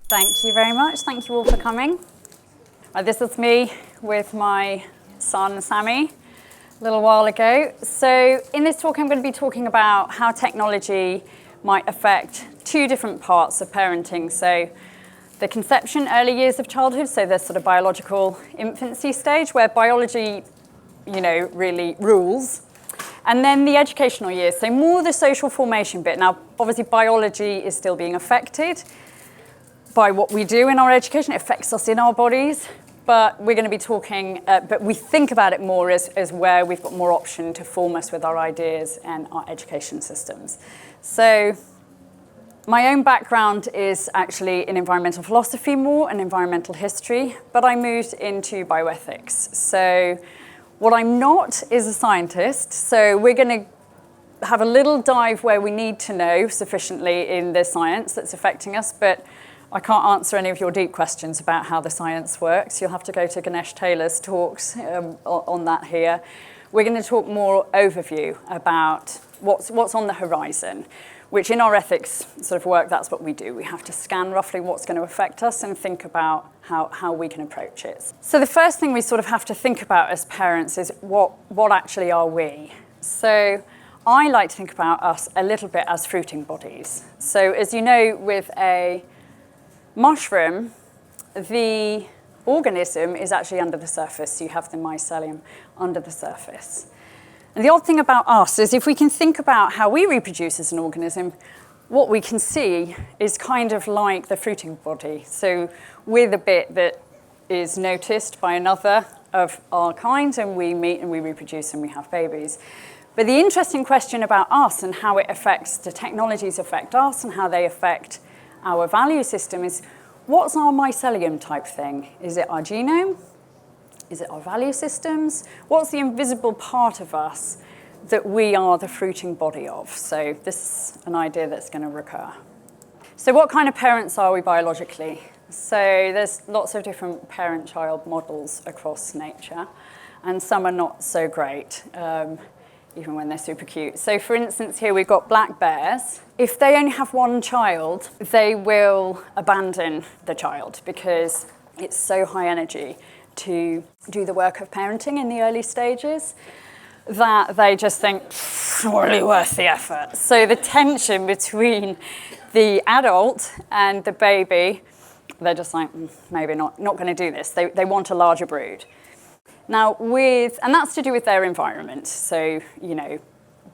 Thank you very much. Thank you all for coming. This is me with my son, Sammy, a little while ago. So in this talk, I'm going to be talking about how technology might affect two different parts of parenting. So the conception, early years of childhood, so the sort of biological infancy stage where biology, really rules. And then the educational years, so more the social formation bit. Now, obviously, biology is still being affected by what we do in our education. It affects us in our bodies, but we're going to be talking, but we think about it more as where we've got more option to form us with our ideas and our education systems. So my own background is actually in environmental philosophy more and environmental history, but I moved into bioethics. So what I'm not is a scientist, so we're going to have a little dive where we need to know sufficiently in the science that's affecting us, but I can't answer any of your deep questions about how the science works. You'll have to go to Ganesh Taylor's talks on that here. We're going to talk more overview about what's on the horizon, which in our ethics sort of work, that's what we do. We have to scan roughly what's going to affect us and think about how we can approach it. So the first thing we sort of have to think about as parents is what actually are we? So I like to think about us a little bit as fruiting bodies. So as you know, with a mushroom, the organism is actually under the surface. So you have the mycelium under the surface. And the odd thing about us is if we can think about how we reproduce as an organism, what we can see is kind of like the fruiting body. So we're the bit that is noticed by another of our kind, and we meet and we reproduce and we have babies. But the interesting question about us and how it affects the technologies affect us and how they affect our value system is, what's our mycelium type thing? Is it our genome? Is it our value systems? What's the invisible part of us that we are the fruiting body of? So this is an idea that's going to recur. So what kind of parents are we biologically? So there's lots of different parent-child models across nature, and some are not so great. Even when they're super cute. So for instance, here we've got black bears. If they only have one child, they will abandon the child because it's so high energy to do the work of parenting in the early stages that they just think, really worth the effort. So the tension between the adult and the baby, they're just like, maybe not going to do this. They want a larger brood. Now, and that's to do with their environment. So,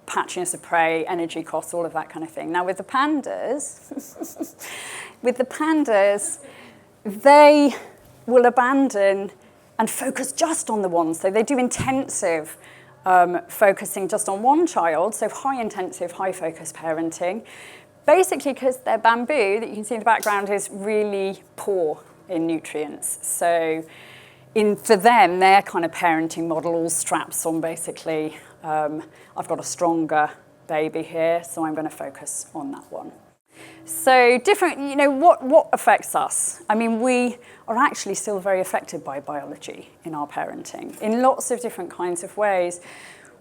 patchiness of prey, energy costs, all of that kind of thing. Now, with the pandas, they will abandon and focus just on the one. So they do intensive focusing just on one child. So high intensive, high focus parenting. Basically, because their bamboo that you can see in the background is really poor in nutrients. So for them, their kind of parenting model all straps on basically, I've got a stronger baby here, so I'm going to focus on that one. So different, what affects us? I mean, we are actually still very affected by biology in our parenting in lots of different kinds of ways.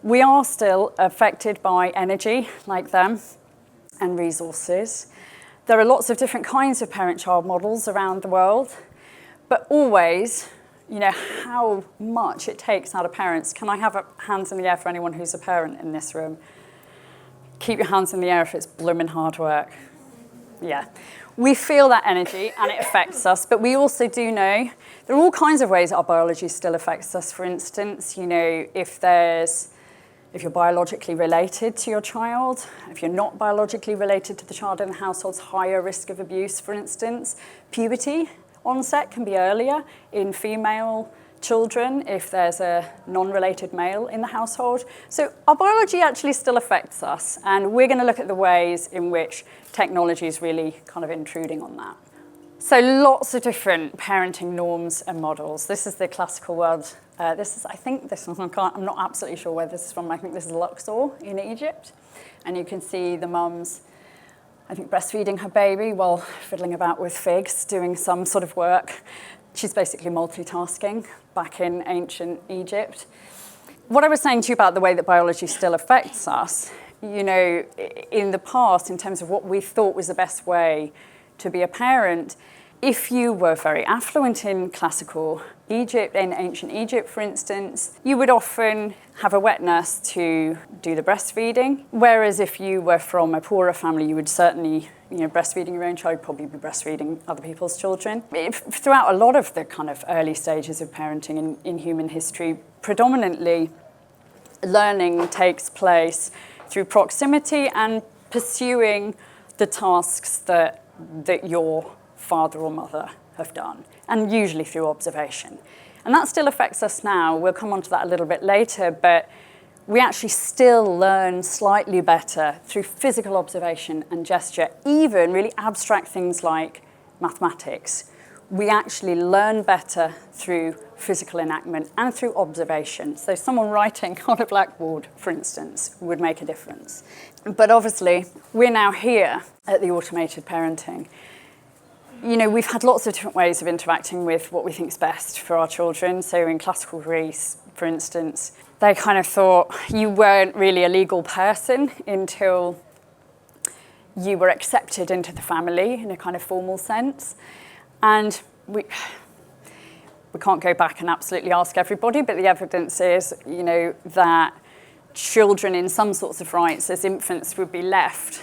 We are still affected by energy, like them, and resources. There are lots of different kinds of parent-child models around the world, but always, how much it takes out of parents. Can I have hands in the air for anyone who's a parent in this room? Keep your hands in the air if it's blooming hard work. Yeah. We feel that energy and it affects us, but we also do know there are all kinds of ways our biology still affects us. For instance, if you're biologically related to your child, if you're not biologically related to the child in the household's higher risk of abuse, for instance. Puberty onset can be earlier in female children if there's a non-related male in the household. So our biology actually still affects us, and we're going to look at the ways in which technology is really kind of intruding on that. So lots of different parenting norms and models. This is the classical world. I'm not absolutely sure where this is from. I think this is Luxor in Egypt. And you can see the mum's, I think, breastfeeding her baby while fiddling about with figs, doing some sort of work. She's basically multitasking back in ancient Egypt. What I was saying to you about the way that biology still affects us in the past, in terms of what we thought was the best way to be a parent, if you were very affluent in classical Egypt, in ancient Egypt, for instance, you would often have a wet nurse to do the breastfeeding. Whereas if you were from a poorer family, you would certainly, breastfeeding your own child, probably be breastfeeding other people's children. Throughout a lot of the kind of early stages of parenting in human history, predominantly learning takes place through proximity and pursuing the tasks that your father or mother have done, and usually through observation. And that still affects us now. We'll come on to that a little bit later, but we actually still learn slightly better through physical observation and gesture, even really abstract things like mathematics. We actually learn better through physical enactment and through observation. So someone writing on a blackboard, for instance, would make a difference. But obviously, we're now here at the Automated Parenting. We've had lots of different ways of interacting with what we think is best for our children. So in classical Greece, for instance, they kind of thought you weren't really a legal person until you were accepted into the family in a kind of formal sense. And we can't go back and absolutely ask everybody, but the evidence is, that children in some sorts of rights as infants would be left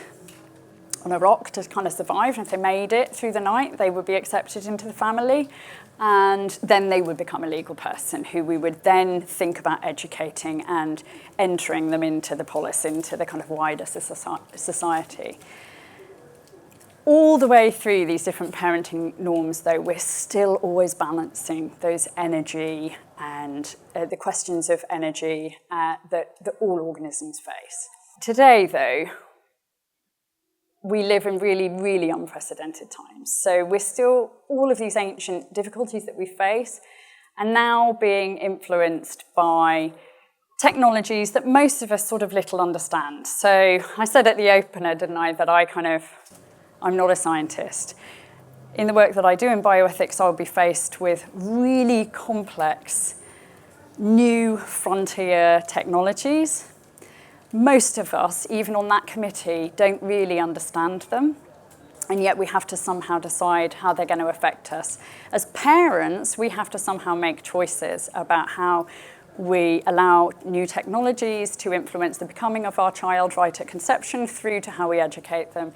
on a rock to kind of survive. And if they made it through the night, they would be accepted into the family. And then they would become a legal person who we would then think about educating and entering them into the polis, into the kind of wider society. All the way through these different parenting norms, though, we're still always balancing those energy and the questions of energy that all organisms face. Today, though, we live in really, really unprecedented times. So we're still, all of these ancient difficulties that we face are now being influenced by technologies that most of us sort of little understand. So I said at the opener, didn't I, that I'm not a scientist. In the work that I do in bioethics, I'll be faced with really complex, new frontier technologies. Most of us, even on that committee, don't really understand them, and yet we have to somehow decide how they're going to affect us. As parents, we have to somehow make choices about how we allow new technologies to influence the becoming of our child right at conception through to how we educate them.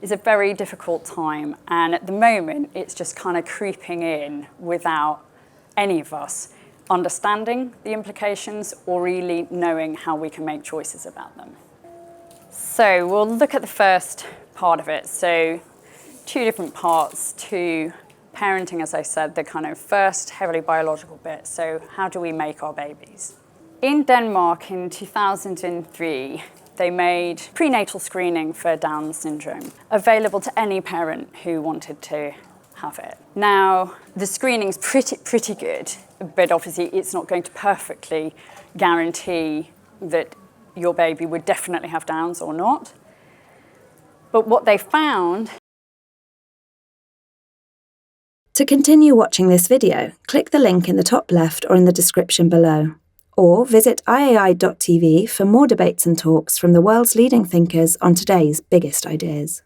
It's a very difficult time, and at the moment, it's just kind of creeping in without any of us understanding the implications or really knowing how we can make choices about them. So we'll look at the first part of it. So 2 different parts to parenting, as I said, the kind of first heavily biological bit. So how do we make our babies? In Denmark in 2003, they made prenatal screening for Down syndrome available to any parent who wanted to have it. Now, the screening's pretty good, but obviously it's not going to perfectly guarantee that your baby would definitely have Downs or not. But what they found... To continue watching this video, click the link in the top left or in the description below. Or visit iai.tv for more debates and talks from the world's leading thinkers on today's biggest ideas.